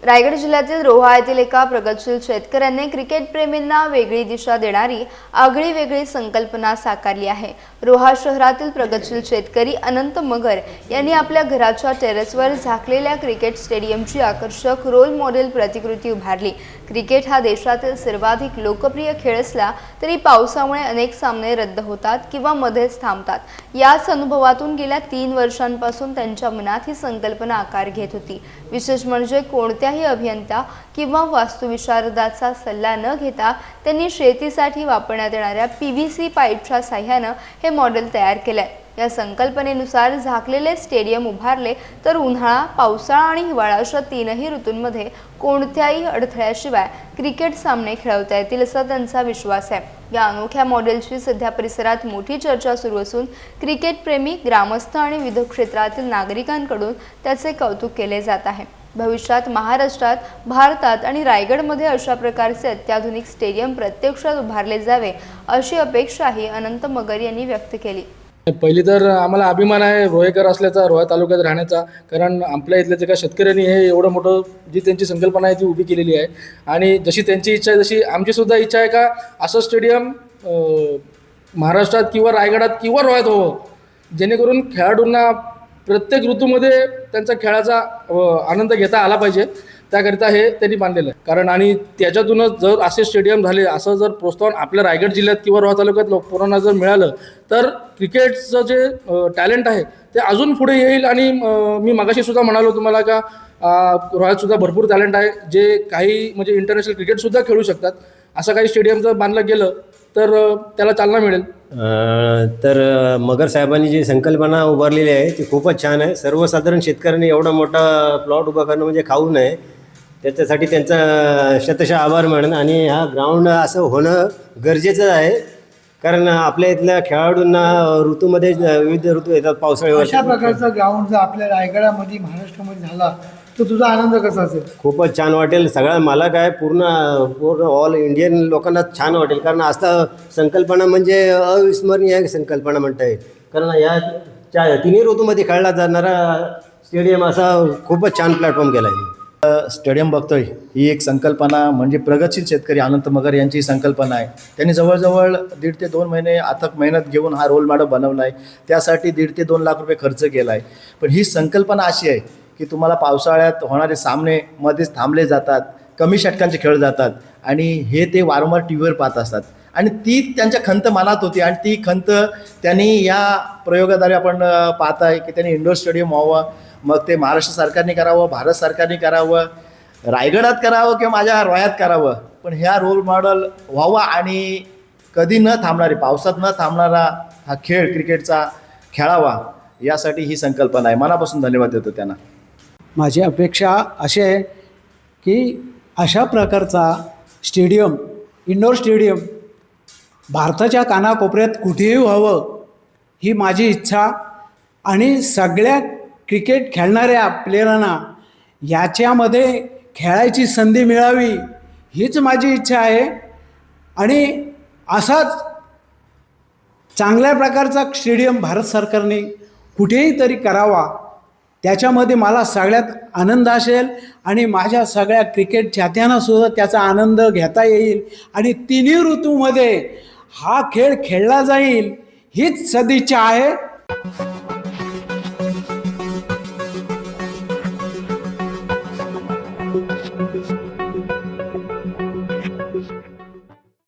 रायगड जिल्ह्यातील रोहा येथील एका प्रगतशील शेतकऱ्याने क्रिकेट प्रेमींना वेगळी दिशा देणारी आगळी वेगळी संकल्पना साकारली आहे। रोहा शहरातील प्रगतशील शेतकरी अनंत मगर यांनी आपल्या घराच्या टेरेसवर झाकलेल्या क्रिकेट स्टेडियमची आकर्षक रोल मॉडेल प्रतिकृती उभारली। क्रिकेट हा देशातील सर्वाधिक लोकप्रिय खेळ असला तरी पावसामुळे अनेक सामने रद्द होतात किंवा मध्येच थांबतात। याच अनुभवातून गेल्या 3 वर्षांपासून त्यांच्या मनात ही संकल्पना आकार घेत होती। विशेष म्हणजे कोणत्याही अभियंता किंवा वास्तुविशारदाचा सल्ला न घेता त्यांनी शेतीसाठी वापरण्यात येणाऱ्या PVC पाईपच्या साहाय्याने हे मॉडेल तयार केले। या संकल्पनेनुसार झाकलेले स्टेडियम उभारले तर उन्हाळा, पावसाळा आणि हिवाळा अशा तीनही ऋतूंमध्ये कोणत्याही अडथळ्याशिवाय क्रिकेट सामने खेळवता येतील असा त्यांचा विश्वास आहे। या अनोख्या मॉडेलची सध्या परिसरात मोठी चर्चा सुरू असून क्रिकेट प्रेमी, ग्रामस्थ आणि विविध क्षेत्रातील नागरिकांकडून त्याचे कौतुक केले जात आहे। भविष्यात महाराष्ट्रात, भारतात आणि रायगडमध्ये अशा प्रकारचे अत्याधुनिक स्टेडियम प्रत्यक्षात उभारले जावे अशी अपेक्षाही अनंत मगर यांनी व्यक्त केली। पहिली तर आम्हाला अभिमान आहे रोहेकर असल्याचा, रोहा तालुक्यात राहण्याचा, कारण आपल्या इथल्या एका शेतकऱ्यांनी हे एवढं मोठं जी त्यांची संकल्पना आहे ती उभी केलेली आहे। आणि जशी त्यांची इच्छा आहे तशी आमची सुद्धा इच्छा आहे का असं स्टेडियम महाराष्ट्रात किंवा रायगडात किंवा रोह्यात व्हावं, जेणेकरून खेळाडूंना प्रत्येक ऋतूमध्ये त्यांचा खेळाचा आनंद घेता आला पाहिजे। त्याकरिता हे त्यांनी बांधलेलं आहे। कारण आणि त्याच्यातूनच जर असे स्टेडियम झाले, असं जर प्रोत्साहन आपल्या रायगड जिल्ह्यात किंवा रोहा तालुक्यात पोरांना जर मिळालं तर क्रिकेटचं जे टॅलेंट आहे ते अजून पुढे येईल। आणि मी मगाशी सुद्धा म्हणालो तुम्हाला का रोह्यात सुद्धा भरपूर टॅलेंट आहे, जे काही म्हणजे इंटरनॅशनल क्रिकेटसुद्धा खेळू शकतात। असं काही स्टेडियम जर बांधलं गेलं तर त्याला चालना मिळेल। तर मगर साहेबांनी जी संकल्पना उभारलेली आहे ती खूपच छान आहे। सर्वसाधारण शेतकऱ्यांनी एवढा मोठा प्लॉट उभा करणं म्हणजे खाऊ नये, त्याच्यासाठी त्यांचा शतशः आभार मानेन। आणि हा ग्राउंड असं होणं गरजेचं आहे, कारण आपल्या इथल्या खेळाडूंना ऋतूमध्ये विविध ऋतू येतात, पावसाळी अशा प्रकारचा ग्राउंड जर आपल्या रायगडामध्ये, महाराष्ट्रामध्ये झाला तर तुझा आनंद कसा असेल? खूपच छान वाटेल। सगळ्या मला काय पूर्ण ऑल इंडियन लोकांना छान वाटेल, कारण आता संकल्पना म्हणजे अविस्मरणीय संकल्पना म्हणता येईल। कारण या तिन्ही ऋतूमध्ये खेळला जाणारा स्टेडियम असा खूपच छान प्लॅटफॉर्म केला आहे। स्टेडियम बघतोय ही एक संकल्पना म्हणजे प्रगतशील शेतकरी अनंत मगर यांची संकल्पना आहे। त्यांनी जवळजवळ 1.5 ते 2 महिने अथक मेहनत घेऊन हा रोल मॉडेल बनवला आहे। त्यासाठी 1.5 ते 2 लाख रुपये खर्च केला आहे। पण ही संकल्पना अशी आहे की तुम्हाला पावसाळ्यात होणारे सामने मध्येच थांबले जातात, कमी षटकांचे खेळ जातात आणि हे ते वारंवार TVवर पाहत असतात। आणि ती त्यांच्या खंत मनात होती आणि ती खंत त्यांनी या प्रयोगाद्वारे आपण पाहत आहे की त्यांनी इंडोर स्टेडियम व्हावं, मग ते महाराष्ट्र सरकारने करावं, भारत सरकारने करावं, रायगडात करावं किंवा माझ्या रोह्यात करावं, पण ह्या रोल मॉडेल व्हावा आणि कधी न थांबणारे, पावसात न थांबणारा हा खेळ क्रिकेटचा खेळावा, यासाठी ही संकल्पना आहे। मनापासून धन्यवाद देतो त्यांना। माझी अपेक्षा अशी आहे की अशा प्रकारचा स्टेडियम, इंडोर स्टेडियम भारताच्या कानाकोपऱ्यात कुठेही व्हावं ही माझी इच्छा। आणि सगळ्या क्रिकेट खेळणाऱ्या प्लेयरांना याच्यामध्ये खेळायची संधी मिळावी हीच माझी इच्छा आहे। आणि असाच चांगल्या प्रकारचा स्टेडियम भारत सरकारने कुठेही तरी करावा, त्याच्यामध्ये मला सगळ्यात आनंद असेल आणि माझ्या सगळ्या क्रिकेट चाहत्यांनासुद्धा त्याचा आनंद घेता येईल आणि तिन्ही ऋतूमध्ये हा खेळ खेळला जाईल हीच सदिच्छा आहे।